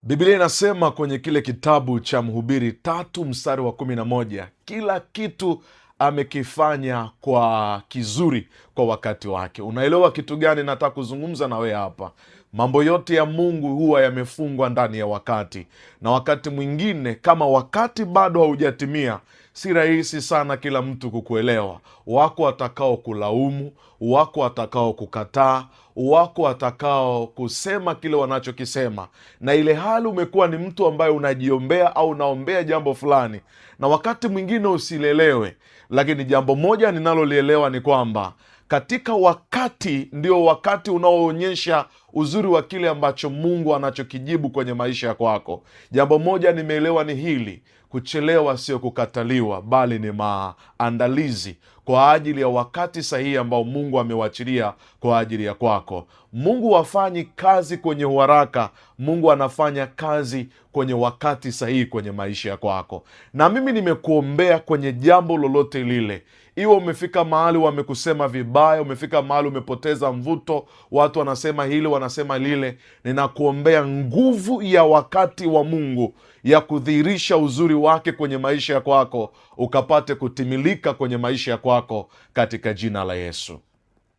Biblia inasema kwenye kile kitabu cha Mhubiri 3 mstari wa 11, kila kitu amekifanya kwa kizuri kwa wakati wake. Unaelewa kitu gani nataka kuzungumza na wewe hapa? Mambo yote ya Mungu huwa yamefungwa ndani ya wakati, na wakati mwingine kama wakati bado haujatimia, si rahisi sana kila mtu kukuelewa. Wako watakao kulaumu, wako watakao kukataa, wako watakao kusema kile wanachokisema, na ile hali umekuwa ni mtu ambaye unajiombea au unaombea jambo fulani, na wakati mwingine usilelewe. Lakini jambo moja ninalolielewa ni kwamba katika wakati ndio wakati unaoonyesha uzuri wa kile ambacho Mungu anachokijibu kwenye maisha ya kwako. Jambo moja nimeelewa ni hili: kuchelewa sio kukataliwa, bali ni maandalizi kwa ajili ya wakati sahihi ambao Mungu amewachilia kwa ajili ya kwako. Mungu hafanyi kazi kwenye uharaka. Mungu anafanya kazi kwenye wakati sahihi kwenye maisha ya kwako. Na mimi nimekuombea kwenye jambo lolote lile, iwe umefika mahali wamekusema vibaya, umefika mahali umepoteza mvuto, watu wanasema hili wanasema lile, ninakuombea nguvu ya wakati wa Mungu ya kudhihirisha uzuri wake kwenye maisha ya kwako ukapate kutimilika kwenye maisha ya kwako katika jina la Yesu.